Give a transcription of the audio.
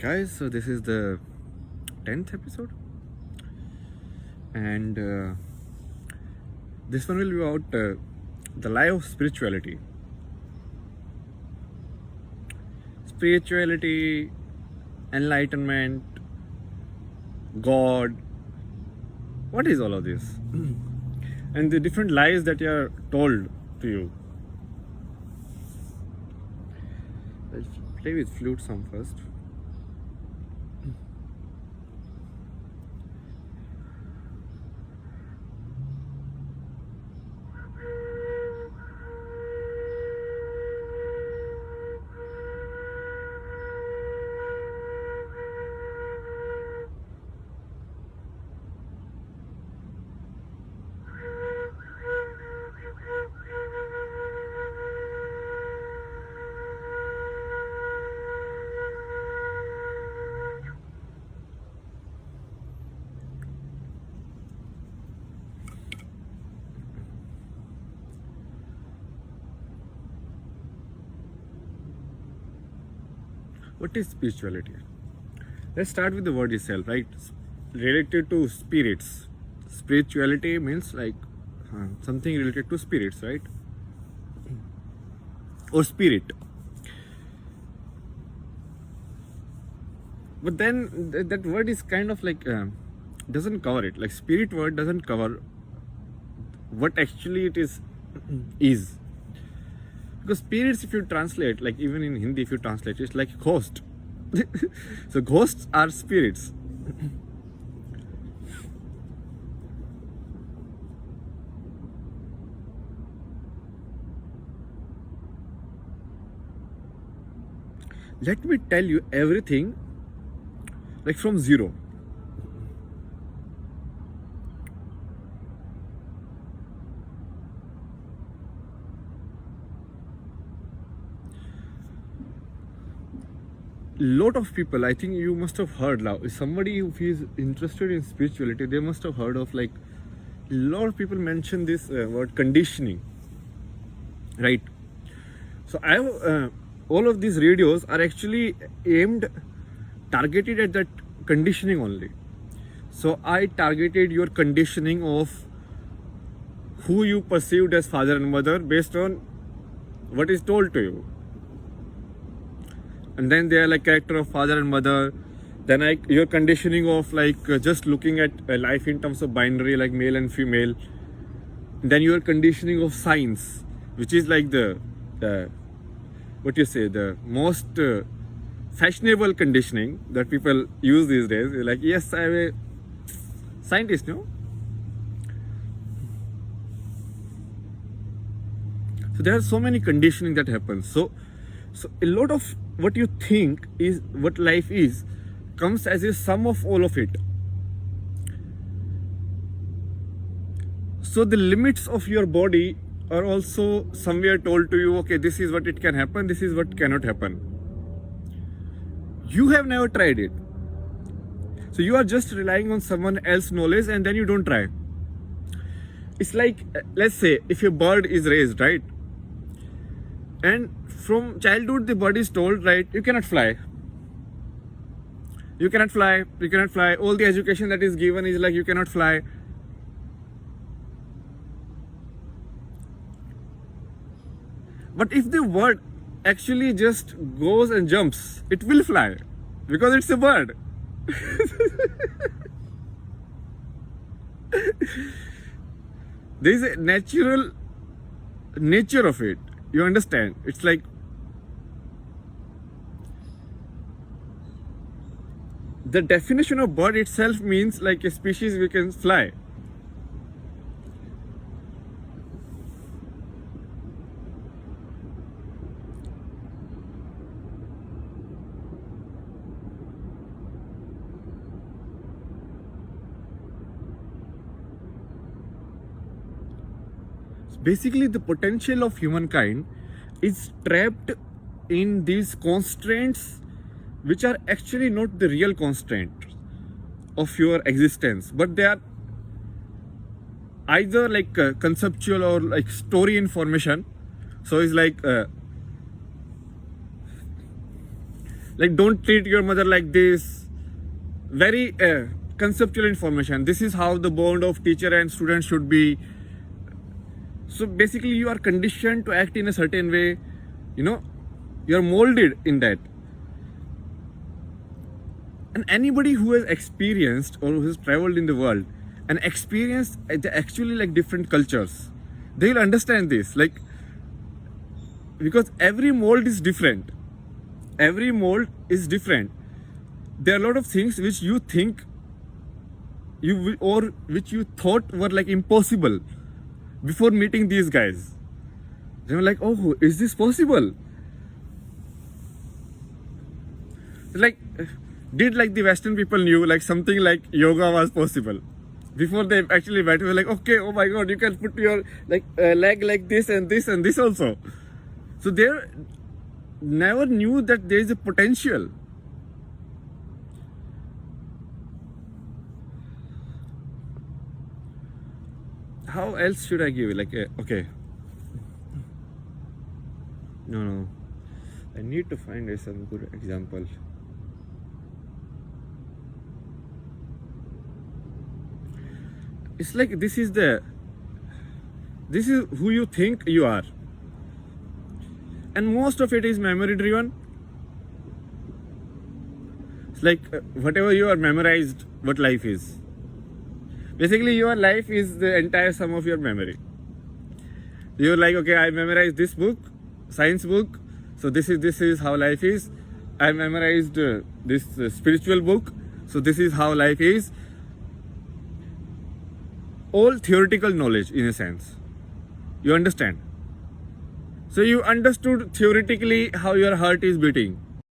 Guys, so this is the 10th episode, and this one will be about the life of spirituality, enlightenment, God. What is all of this? And the different lies that are told to you. Let's play with flute some first. What is spirituality? Let's start with the word itself, right? Related to spirits. Spirituality means like something related to spirits, right? Or spirit. But then that word is kind of like doesn't cover it. Like spirit word doesn't cover what actually it is. Because spirits, if you translate, like even in Hindi, if you translate, it's like ghost. So ghosts are spirits. Let me tell you everything like from zero. Lot of people, I think you must have heard now, if somebody who is interested in spirituality, they must have heard of, like, a lot of people mention this word conditioning, right? So I have all of these radios are actually targeted at that conditioning only. So I targeted your conditioning of who you perceived as father and mother based on what is told to you. And then they are like character of father and mother. Then your conditioning of like just looking at life in terms of binary, like male and female. And then your conditioning of science, which is like the most fashionable conditioning that people use these days. You're like, yes, I'm a scientist, no? So there are so many conditioning that happens. So a lot of what you think is what life is comes as a sum of all of it. So the limits of your body are also somewhere told to you, okay, this is what it can happen, this is what cannot happen. You have never tried it. So you are just relying on someone else's knowledge and then you don't try. It's like, let's say, if a bird is raised, right? And from childhood, the bird is told, right, you cannot fly. You cannot fly, you cannot fly. All the education that is given is like, you cannot fly. But if the bird actually just goes and jumps, it will fly because it's a bird. There is a natural nature of it. You understand? It's like the definition of bird itself means like a species we can fly. Basically, the potential of humankind is trapped in these constraints, which are actually not the real constraint of your existence, but they are either like conceptual or like story information. So it's like Like, don't treat your mother like this. Very conceptual information. This is how the bond of teacher and student should be. So basically, you are conditioned to act in a certain way. You know, you are molded in that. And anybody who has experienced or who has traveled in the world and experienced actually like different cultures, they will understand this. Like, because every mold is different. Every mold is different. There are a lot of things which you think or which you thought were like impossible before meeting these guys. They were like, oh, is this possible? Like, did like the Western people knew like something like yoga was possible before they actually met? We were like, okay, oh my god, you can put your like leg like this and this and this also. So they never knew that there is a potential. How else should I give it? Like, okay. No. I need to find some good example. It's like this is who you think you are. And most of it is memory driven. It's like whatever you are memorized, what life is. Basically, your life is the entire sum of your memory. You're like, okay, I memorized this book, science book, so this is how life is. I memorized this spiritual book, so this is how life is. All theoretical knowledge in a sense. You understand? So you understood theoretically how your heart is beating.